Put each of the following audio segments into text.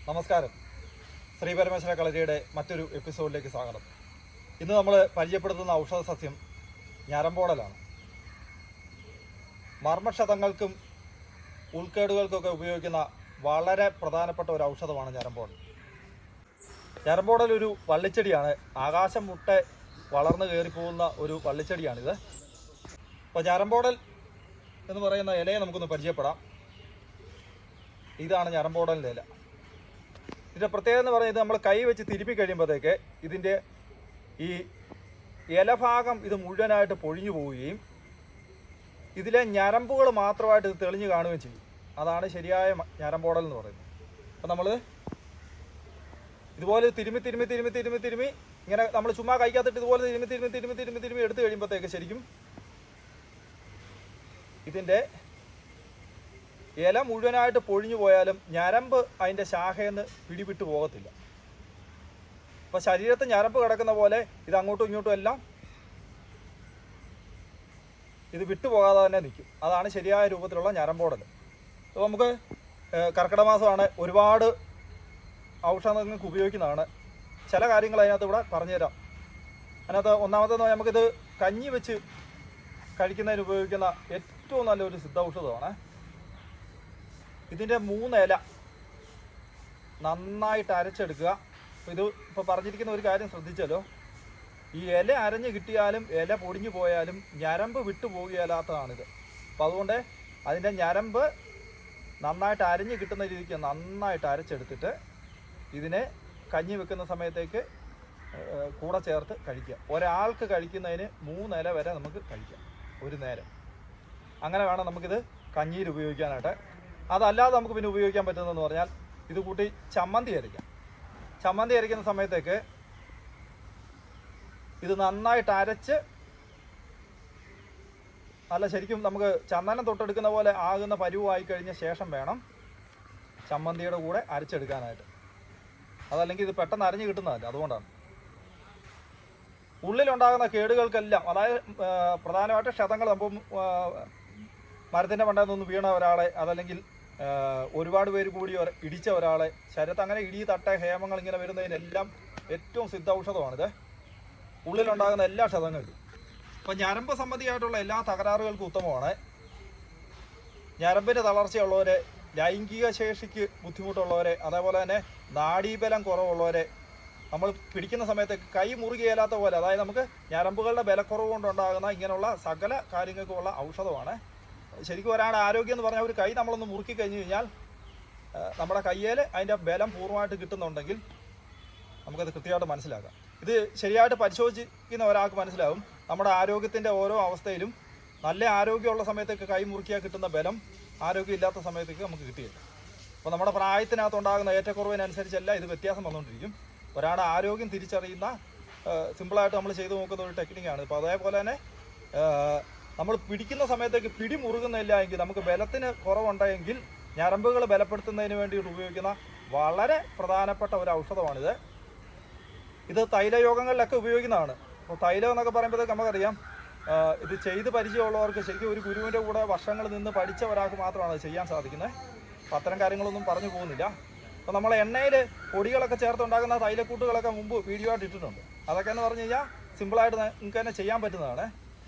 നമസ്കാരം. ശ്രീ പരമേശ്വര കളരിയുടെ മറ്റൊരു എപ്പിസോഡിലേക്ക് സ്വാഗതം. ഇന്ന് നമ്മൾ പരിചയപ്പെടുത്തുന്ന ഔഷധ സസ്യം ഞരമ്പോടലാണ്. മർമ്മക്ഷതങ്ങൾക്കും ഉൾക്കേടുകൾക്കൊക്കെ ഉപയോഗിക്കുന്ന വളരെ പ്രധാനപ്പെട്ട ഒരു ഔഷധമാണ് ഞരമ്പോടൽ. ഞരമ്പോടൽ ഒരു വള്ളിച്ചെടിയാണ്. ആകാശം മുട്ടെ വളർന്നു കയറിപ്പോകുന്ന ഒരു വള്ളിച്ചെടിയാണിത്. അപ്പോൾ ഞരമ്പോടൽ എന്ന് പറയുന്ന ഇലയെ നമുക്കൊന്ന് പരിചയപ്പെടാം. ഇതാണ് ഞരമ്പോടലിൻ്റെ ഇല. ഇതിൻ്റെ പ്രത്യേകത എന്ന് പറയുന്നത് നമ്മൾ കൈ വെച്ച് തിരുപ്പി കഴിയുമ്പോഴത്തേക്ക് ഇതിൻ്റെ ഈ ഇലഭാഗം ഇത് മുഴുവനായിട്ട് പൊഴിഞ്ഞു പോവുകയും ഇതിലെ ഞരമ്പുകൾ മാത്രമായിട്ട് ഇത് തെളിഞ്ഞു കാണുകയും ചെയ്യും. അതാണ് ശരിയായ ഞരമ്പോടൽ എന്ന് പറയുന്നത്. അപ്പോൾ നമ്മൾ ഇതുപോലെ തിരുമ്മി ഇങ്ങനെ നമ്മൾ ചുമ്മാ കഴിക്കാത്തിട്ട് ഇതുപോലെ തിരുമ്മി എടുത്തു കഴിയുമ്പോഴത്തേക്ക് ശരിക്കും ഇതിൻ്റെ ഇല മുഴുവനായിട്ട് പൊഴിഞ്ഞു പോയാലും ഞരമ്പ് അതിൻ്റെ ശാഖയിൽ നിന്ന് പിടിവിട്ട് പോകത്തില്ല. അപ്പോൾ ശരീരത്ത് ഞരമ്പ് കിടക്കുന്ന പോലെ ഇത് അങ്ങോട്ടും ഇങ്ങോട്ടും എല്ലാം ഇത് വിട്ടുപോകാതെ തന്നെ നിൽക്കും. അതാണ് ശരിയായ രൂപത്തിലുള്ള ഞരമ്പോടൽ. അപ്പോൾ നമുക്ക് കർക്കിടക മാസമാണ്, ഒരുപാട് ഔഷധങ്ങൾക്ക് ഉപയോഗിക്കുന്നതാണ്. ചില കാര്യങ്ങൾ അതിനകത്ത് ഇവിടെ പറഞ്ഞുതരാം. അതിനകത്ത് ഒന്നാമതെന്ന് പറഞ്ഞാൽ നമുക്കിത് കഞ്ഞി വെച്ച് കഴിക്കുന്നതിന് ഉപയോഗിക്കുന്ന ഏറ്റവും നല്ലൊരു സിദ്ധ ഔഷധമാണ്. ഇതിൻ്റെ 3 ഇല നന്നായിട്ട് അരച്ചെടുക്കുക. ഇത് ഇപ്പോൾ പറഞ്ഞിരിക്കുന്ന ഒരു കാര്യം ശ്രദ്ധിച്ചാലോ, ഈ ഇല അരഞ്ഞ് കിട്ടിയാലും ഇല പൊടിഞ്ഞു പോയാലും ഞരമ്പ് വിട്ടു പോകുകയില്ലാത്തതാണിത്. അപ്പോൾ അതുകൊണ്ട് അതിൻ്റെ ഞരമ്പ് നന്നായിട്ട് അരഞ്ഞ് കിട്ടുന്ന രീതിക്ക് നന്നായിട്ട് അരച്ചെടുത്തിട്ട് ഇതിനെ കഞ്ഞി വെക്കുന്ന സമയത്തേക്ക് കൂടെ ചേർത്ത് കഴിക്കുക. ഒരാൾക്ക് കഴിക്കുന്നതിന് 3 ഇല വരെ നമുക്ക് കഴിക്കാം ഒരു നേരം. അങ്ങനെ വേണം നമുക്കിത് കഞ്ഞിയിൽ ഉപയോഗിക്കാനായിട്ട്. അതല്ലാതെ നമുക്ക് പിന്നെ ഉപയോഗിക്കാൻ പറ്റുന്നതെന്ന് പറഞ്ഞാൽ ഇത് കൂട്ടി ചമ്മന്തി അരയ്ക്കാം. ചമ്മന്തി അരയ്ക്കുന്ന സമയത്തേക്ക് ഇത് നന്നായിട്ട് അരച്ച് നല്ല ശരിക്കും നമുക്ക് ചന്ദനം തൊട്ടെടുക്കുന്ന പോലെ ആകുന്ന പരുവായി കഴിഞ്ഞ ശേഷം വേണം ചമ്മന്തിയുടെ കൂടെ അരച്ചെടുക്കാനായിട്ട്. അതല്ലെങ്കിൽ ഇത് പെട്ടെന്ന് അരഞ്ഞ് കിട്ടുന്നതല്ല. അതുകൊണ്ടാണ് ഉള്ളിലുണ്ടാകുന്ന കേടുകൾക്കെല്ലാം, അതായത് പ്രധാനമായിട്ട് ക്ഷതങ്ങൾ, അപ്പം മരത്തിൻ്റെ മണ്ടയിൽ വീണ ഒരാളെ, അതല്ലെങ്കിൽ ഒരുപാട് പേര് കൂടി ഇടിച്ച ഒരാളെ, ശരീരത്ത് അങ്ങനെ ഇടി തട്ട ഹേമങ്ങൾ ഇങ്ങനെ വരുന്നതിനെല്ലാം ഏറ്റവും സിദ്ധ ഔഷധമാണിത്. ഉള്ളിലുണ്ടാകുന്ന എല്ലാ ക്ഷതങ്ങൾക്കും. അപ്പം ഞരമ്പ് സംബന്ധിയായിട്ടുള്ള എല്ലാ തകരാറുകൾക്കും ഉത്തമമാണ്. ഞരമ്പിൻ്റെ തളർച്ചയുള്ളവരെ, ലൈംഗിക ശേഷിക്ക് ബുദ്ധിമുട്ടുള്ളവരെ, അതേപോലെ തന്നെ നാഡീബലം കുറവുള്ളവരെ, നമ്മൾ പിടിക്കുന്ന സമയത്ത് കൈ മുറുകിയേലാത്ത പോലെ, അതായത് നമുക്ക് ഞരമ്പുകളുടെ ബലക്കുറവ് കൊണ്ടുണ്ടാകുന്ന ഇങ്ങനെയുള്ള സകല കാര്യങ്ങൾക്കുമുള്ള ഔഷധമാണ്. ശരിക്കും ഒരാളുടെ ആരോഗ്യം എന്ന് പറഞ്ഞാൽ ഒരു കൈ നമ്മളൊന്ന് മുറുക്കി കഴിഞ്ഞ് കഴിഞ്ഞാൽ നമ്മുടെ കയ്യിൽ അതിൻ്റെ ബലം പൂർണ്ണമായിട്ട് കിട്ടുന്നുണ്ടെങ്കിൽ നമുക്കത് കൃത്യമായിട്ട് മനസ്സിലാക്കാം. ഇത് ശരിയായിട്ട് പരിശോധിക്കുന്ന ഒരാൾക്ക് മനസ്സിലാവും നമ്മുടെ ആരോഗ്യത്തിൻ്റെ ഓരോ അവസ്ഥയിലും നല്ല ആരോഗ്യമുള്ള സമയത്തേക്ക് കൈ മുറുക്കിയാൽ കിട്ടുന്ന ബലം ആരോഗ്യമില്ലാത്ത സമയത്തേക്ക് നമുക്ക് കിട്ടിയില്ല. അപ്പോൾ നമ്മുടെ പ്രായത്തിനകത്തുണ്ടാകുന്ന ഏറ്റക്കുറവിനനുസരിച്ചല്ല ഇത് വ്യത്യാസം വന്നുകൊണ്ടിരിക്കും. ഒരാളുടെ ആരോഗ്യം തിരിച്ചറിയുന്ന സിമ്പിളായിട്ട് നമ്മൾ ചെയ്തു നോക്കുന്ന ഒരു ടെക്നിക്കാണ്. ഇപ്പോൾ അതേപോലെ തന്നെ നമ്മൾ പിടിക്കുന്ന സമയത്തേക്ക് പിടി മുറുകുന്നില്ല എങ്കിൽ, നമുക്ക് ബലത്തിന് കുറവുണ്ടെങ്കിൽ ഞരമ്പുകൾ ബലപ്പെടുത്തുന്നതിന് വേണ്ടിയിട്ട് ഉപയോഗിക്കുന്ന വളരെ പ്രധാനപ്പെട്ട ഒരു ഔഷധമാണിത്. ഇത് തൈലയോഗങ്ങളിലൊക്കെ ഉപയോഗിക്കുന്നതാണ്. അപ്പോൾ തൈലം എന്നൊക്കെ പറയുമ്പോഴത്തേക്ക് നമുക്കറിയാം, ഇത് ചെയ്ത് പരിചയമുള്ളവർക്ക്, ശരിക്കും ഒരു ഗുരുവിൻ്റെ കൂടെ വർഷങ്ങൾ നിന്ന് പഠിച്ച ഒരാൾക്ക് മാത്രമാണ് അത് ചെയ്യാൻ സാധിക്കുന്നത്. അപ്പോൾ അത്തരം കാര്യങ്ങളൊന്നും പറഞ്ഞു പോകുന്നില്ല. അപ്പോൾ നമ്മൾ എണ്ണയിൽ പൊടികളൊക്കെ ചേർത്തുണ്ടാക്കുന്ന തൈലക്കൂട്ടുകളൊക്കെ മുമ്പ് വീഡിയോ ആയിട്ട് ഇട്ടിട്ടുണ്ട്. അതൊക്കെ എന്ന് പറഞ്ഞു കഴിഞ്ഞാൽ സിമ്പിളായിട്ട് നിങ്ങൾക്ക് തന്നെ ചെയ്യാൻ പറ്റുന്നതാണ്.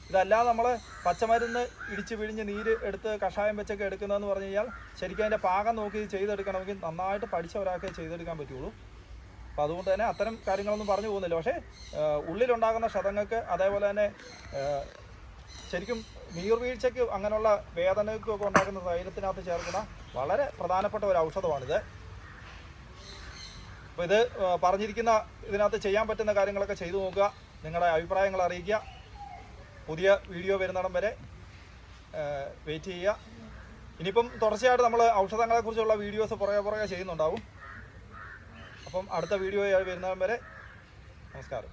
ഇതല്ലാതെ നമ്മൾ പച്ചമരുന്ന് ഇടിച്ച് പിഴിഞ്ഞ് നീര് എടുത്ത് കഷായം വെച്ചൊക്കെ എടുക്കുന്നതെന്ന് പറഞ്ഞു കഴിഞ്ഞാൽ ശരിക്കും അതിൻ്റെ പാകം നോക്കി ചെയ്തെടുക്കണമെങ്കിൽ നന്നായിട്ട് പഠിച്ച ഒരാൾക്കേ ചെയ്തെടുക്കാൻ പറ്റുള്ളൂ. അപ്പോൾ അതുകൊണ്ട് തന്നെ അത്തരം കാര്യങ്ങളൊന്നും പറഞ്ഞു പോകുന്നില്ല. പക്ഷേ ഉള്ളിലുണ്ടാകുന്ന ക്ഷതങ്ങൾക്ക്, അതേപോലെ തന്നെ ശരിക്കും നീർവീഴ്ചയ്ക്ക്, അങ്ങനെയുള്ള വേദനയ്ക്കൊക്കെ ഉണ്ടാക്കുന്ന തൈലത്തിനകത്ത് ചേർക്കുന്ന വളരെ പ്രധാനപ്പെട്ട ഒരു ഔഷധമാണിത്. അപ്പോൾ ഇത് പറഞ്ഞിരിക്കുന്ന ഇതിനകത്ത് ചെയ്യാൻ പറ്റുന്ന കാര്യങ്ങളൊക്കെ ചെയ്തു നോക്കുക. നിങ്ങളുടെ അഭിപ്രായങ്ങൾ അറിയിക്കുക. പുതിയ വീഡിയോ വരുന്നിടം വരെ വെയിറ്റ് ചെയ്യുക. ഇനിയിപ്പം തുടർച്ചയായിട്ട് നമ്മൾ ഔഷധങ്ങളെക്കുറിച്ചുള്ള വീഡിയോസ് പുറകെ ചെയ്യുന്നുണ്ടാവും. അപ്പം അടുത്ത വീഡിയോ വരുന്നിടം വരെ നമസ്കാരം.